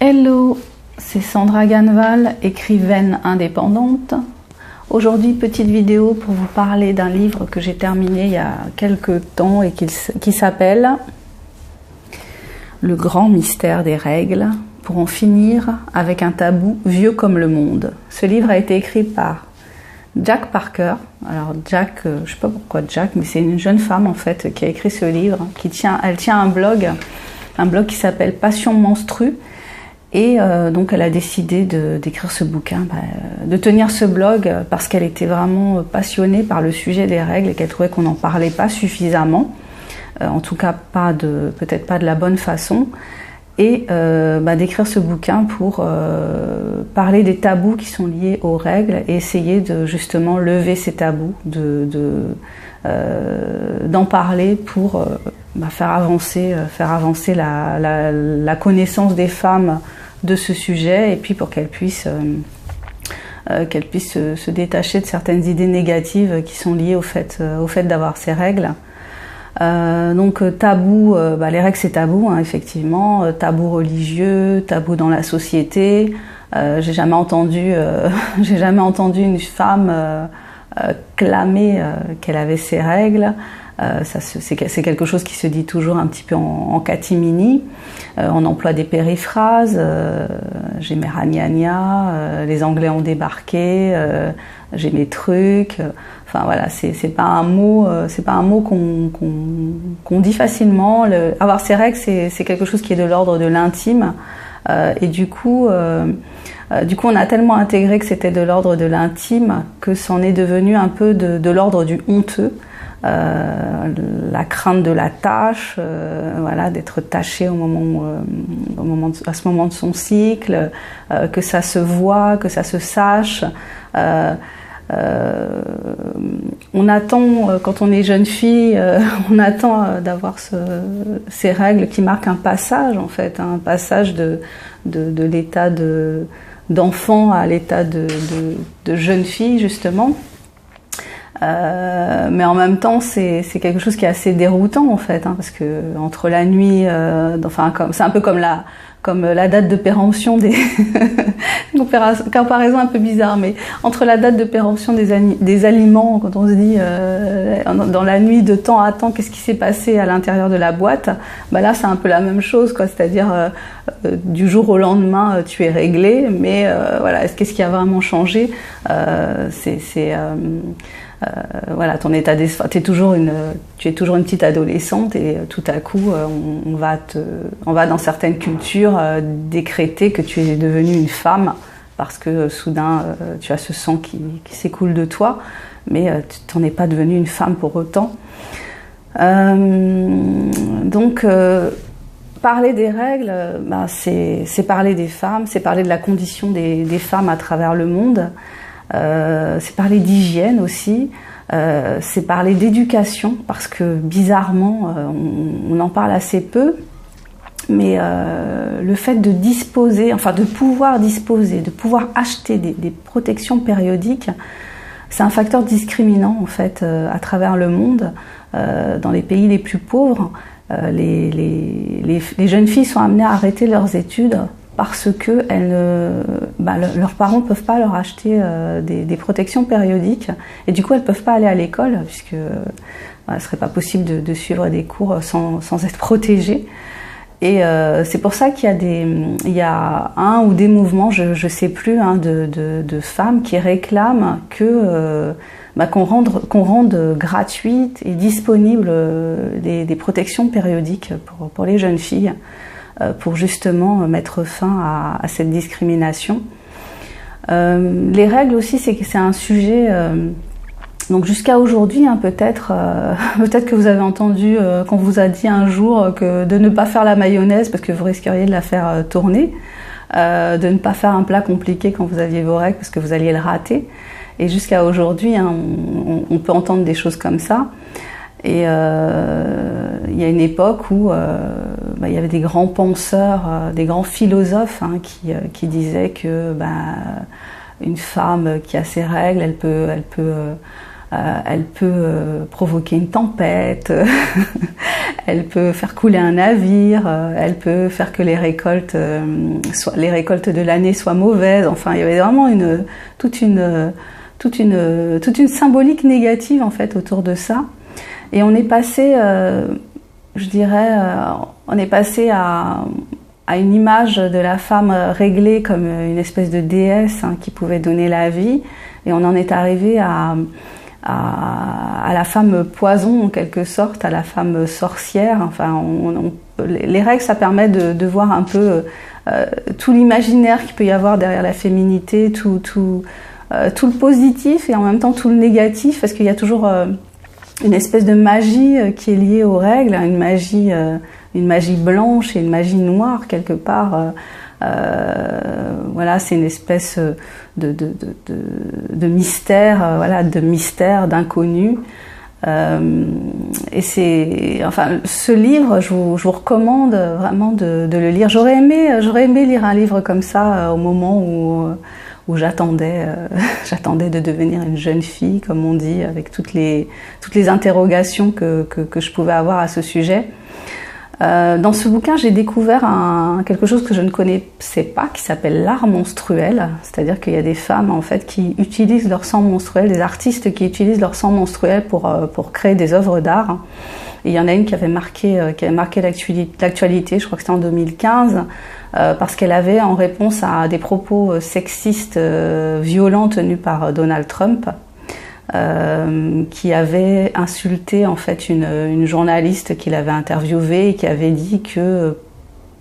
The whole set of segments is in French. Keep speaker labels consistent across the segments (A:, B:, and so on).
A: Hello, c'est Sandra Ganval, écrivaine indépendante. Aujourd'hui, petite vidéo pour vous parler d'un livre que j'ai terminé il y a quelques temps et qui s'appelle « Le grand mystère des règles, pour en finir avec un tabou vieux comme le monde ». Ce livre a été écrit par Jack Parker. Alors Jack, je ne sais pas pourquoi Jack, mais c'est une jeune femme en fait qui a écrit ce livre. Elle tient un blog qui s'appelle Passion Menstrue. Et donc elle a décidé d'écrire ce bouquin, de tenir ce blog parce qu'elle était vraiment passionnée par le sujet des règles et qu'elle trouvait qu'on n'en parlait pas suffisamment, en tout cas peut-être pas de la bonne façon, et d'écrire ce bouquin pour parler des tabous qui sont liés aux règles et essayer de justement lever ces tabous, d'en parler pour faire avancer la connaissance des femmes de ce sujet et puis pour qu'elles puissent se détacher de certaines idées négatives qui sont liées au fait d'avoir ces règles. Donc tabou, les règles c'est tabou, hein, effectivement, tabou religieux, tabou dans la société. J'ai jamais entendu une femme clamer qu'elle avait ses règles. C'est quelque chose qui se dit toujours un petit peu en catimini. On emploie des périphrases. J'ai mes ragnagnas, les Anglais ont débarqué, j'ai mes trucs. Enfin voilà, c'est pas un mot qu'on dit facilement. Avoir ses règles, c'est quelque chose qui est de l'ordre de l'intime. Et du coup, on a tellement intégré que c'était de l'ordre de l'intime que c'en est devenu un peu de l'ordre du honteux. La crainte de la tâche, d'être tachée à ce moment de son cycle, que ça se voit, que ça se sache. On attend, quand on est jeune fille, on attend d'avoir ces règles qui marquent un passage en fait, un passage de l'état d'enfant à l'état de jeune fille justement. Mais en même temps, c'est quelque chose qui est assez déroutant en fait, hein, parce que entre la nuit, c'est un peu comme la date de péremption des comparaison un peu bizarre, mais entre la date de péremption des aliments, quand on se dit dans la nuit de temps à temps, qu'est-ce qui s'est passé à l'intérieur de la boîte, là c'est un peu la même chose, quoi. C'est-à-dire du jour au lendemain, tu es réglé, mais qu'est-ce qui a vraiment changé? Ton état d'esprit, tu es toujours une petite adolescente et tout à coup on va dans certaines cultures décréter que tu es devenue une femme parce que soudain tu as ce sang qui s'écoule de toi, mais tu n'en es pas devenue une femme pour autant. Donc parler des règles, c'est parler des femmes, c'est parler de la condition des femmes à travers le monde. C'est parler d'hygiène aussi, c'est parler d'éducation, parce que bizarrement, on en parle assez peu, mais le fait de disposer, de pouvoir disposer, de pouvoir acheter des protections périodiques, c'est un facteur discriminant en fait à travers le monde. Dans les pays les plus pauvres, les jeunes filles sont amenées à arrêter leurs études parce que leurs parents ne peuvent pas leur acheter des protections périodiques et du coup elles ne peuvent pas aller à l'école puisque ne serait pas possible de suivre des cours sans être protégées. Et c'est pour ça qu'il y a un ou des mouvements, je ne sais plus, hein, de femmes qui réclament qu'on rende gratuites et disponibles des protections périodiques pour les jeunes filles. Pour justement mettre fin à cette discrimination. Les règles aussi, c'est un sujet. Donc jusqu'à aujourd'hui, hein, peut-être que vous avez entendu qu'on vous a dit un jour de ne pas faire la mayonnaise parce que vous risqueriez de la faire tourner, de ne pas faire un plat compliqué quand vous aviez vos règles parce que vous alliez le rater. Et jusqu'à aujourd'hui, hein, on peut entendre des choses comme ça. Et il y a une époque où il y avait des grands penseurs, des grands philosophes hein, qui disaient que une femme qui a ses règles, elle peut Elle peut provoquer une tempête, elle peut faire couler un navire, elle peut faire que les récoltes de l'année soient mauvaises. Enfin, il y avait vraiment toute une symbolique négative en fait autour de ça. Et on est passé, je dirais, on est passé à une image de la femme réglée comme une espèce de déesse qui pouvait donner la vie, et on en est arrivé à la femme poison en quelque sorte, à la femme sorcière. Enfin, les règles, ça permet de voir un peu tout l'imaginaire qu'il peut y avoir derrière la féminité, tout le positif et en même temps tout le négatif, parce qu'il y a toujours une espèce de magie qui est liée aux règles, une magie blanche et une magie noire quelque part. Voilà, c'est une espèce de mystère, voilà, de mystère, d'inconnu. Et ce livre, je vous recommande vraiment de le lire. J'aurais aimé lire un livre comme ça au moment où j'attendais de devenir une jeune fille, comme on dit, avec toutes les interrogations que je pouvais avoir à ce sujet. Dans ce bouquin, j'ai découvert quelque chose que je ne connaissais pas, qui s'appelle l'art menstruel. C'est-à-dire qu'il y a des femmes en fait qui utilisent leur sang menstruel, des artistes qui utilisent leur sang menstruel pour créer des œuvres d'art. Et il y en a une qui avait marqué l'actualité, je crois que c'était en 2015, parce qu'elle avait, en réponse à des propos sexistes violents tenus par Donald Trump, qui avait insulté en fait une journaliste qui l'avait interviewée et qui avait dit que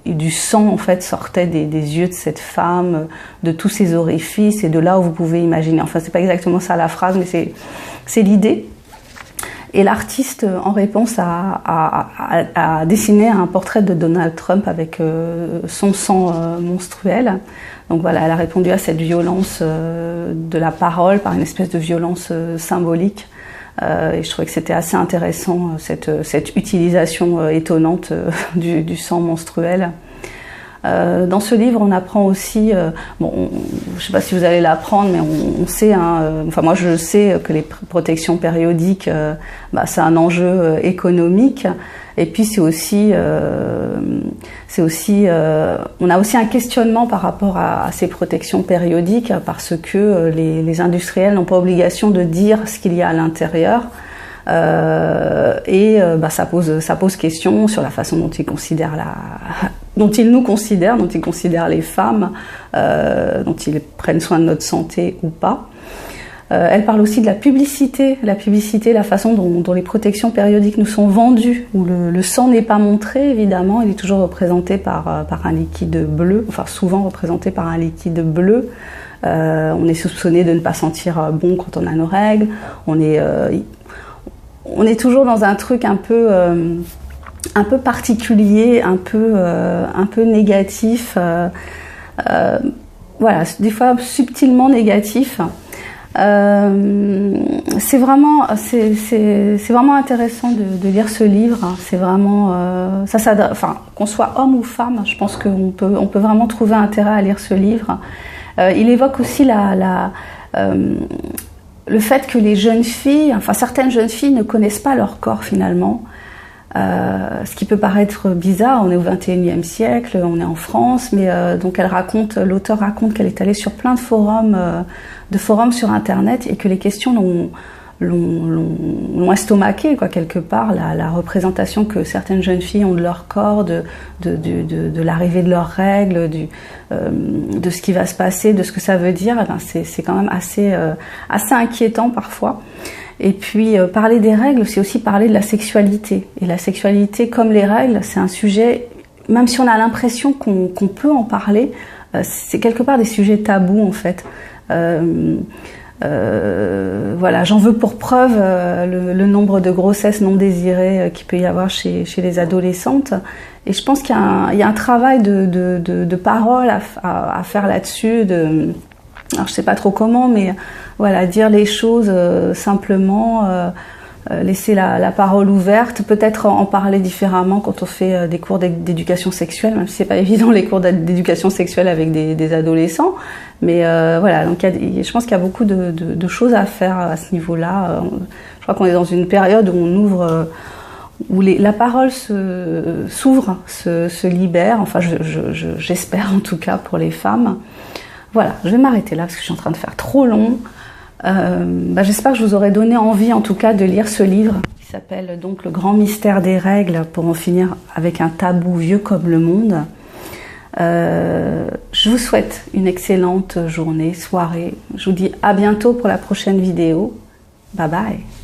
A: du sang en fait sortait des yeux de cette femme, de tous ses orifices, et de là où vous pouvez imaginer. Enfin, c'est pas exactement ça la phrase, mais c'est l'idée. Et l'artiste, en réponse, a dessiné un portrait de Donald Trump avec son sang menstruel. Donc voilà, elle a répondu à cette violence de la parole par une espèce de violence symbolique. Et je trouvais que c'était assez intéressant, cette utilisation étonnante du sang menstruel. Dans ce livre, on apprend aussi, je ne sais pas si vous allez l'apprendre, mais on sait, enfin moi je sais que les protections périodiques, c'est un enjeu économique, et puis c'est aussi, on a aussi un questionnement par rapport à ces protections périodiques, parce que les industriels n'ont pas obligation de dire ce qu'il y a à l'intérieur. Ça pose question sur la façon dont ils nous considèrent les femmes, dont ils prennent soin de notre santé ou pas. Elle parle aussi de la publicité, la façon dont les protections périodiques nous sont vendues, où le sang n'est pas montré évidemment, il est toujours représenté par un liquide bleu, enfin souvent représenté par un liquide bleu. On est soupçonné de ne pas sentir bon quand on a nos règles, on est toujours dans un truc un peu particulier, un peu négatif, voilà, des fois subtilement négatif. C'est vraiment intéressant de lire ce livre. C'est vraiment qu'on soit homme ou femme, je pense qu'on peut vraiment trouver intérêt à lire ce livre. Il évoque aussi le fait que les jeunes filles, enfin certaines jeunes filles ne connaissent pas leur corps finalement, ce qui peut paraître bizarre. On est au XXIe siècle, on est en France, mais donc l'auteur raconte qu'elle est allée sur plein de forums sur Internet, et que les questions l'ont estomaquée quoi, quelque part, la représentation que certaines jeunes filles ont de leur corps, de l'arrivée de leurs règles, de ce qui va se passer, de ce que ça veut dire. C'est quand même assez inquiétant parfois. Et puis parler des règles, c'est aussi parler de la sexualité. Et la sexualité, comme les règles, c'est un sujet, même si on a l'impression qu'on peut en parler, c'est quelque part des sujets tabous en fait. Voilà, j'en veux pour preuve le nombre de grossesses non désirées qu'il peut y avoir chez les adolescentes. Et je pense qu'il y a un travail de parole à faire là-dessus. Alors je sais pas trop comment, mais voilà, dire les choses simplement, laisser la parole ouverte, peut-être en parler différemment quand on fait des cours d'éducation sexuelle, même si c'est pas évident les cours d'éducation sexuelle avec des adolescents. Mais voilà, donc je pense qu'il y a beaucoup de choses à faire à ce niveau-là. Je crois qu'on est dans une période où on ouvre, où la parole s'ouvre, se libère. Enfin, j'espère en tout cas pour les femmes. Voilà, je vais m'arrêter là parce que je suis en train de faire trop long. J'espère que je vous aurai donné envie en tout cas de lire ce livre qui s'appelle donc Le grand mystère des règles pour en finir avec un tabou vieux comme le monde. Je vous souhaite une excellente journée, soirée. Je vous dis à bientôt pour la prochaine vidéo. Bye bye.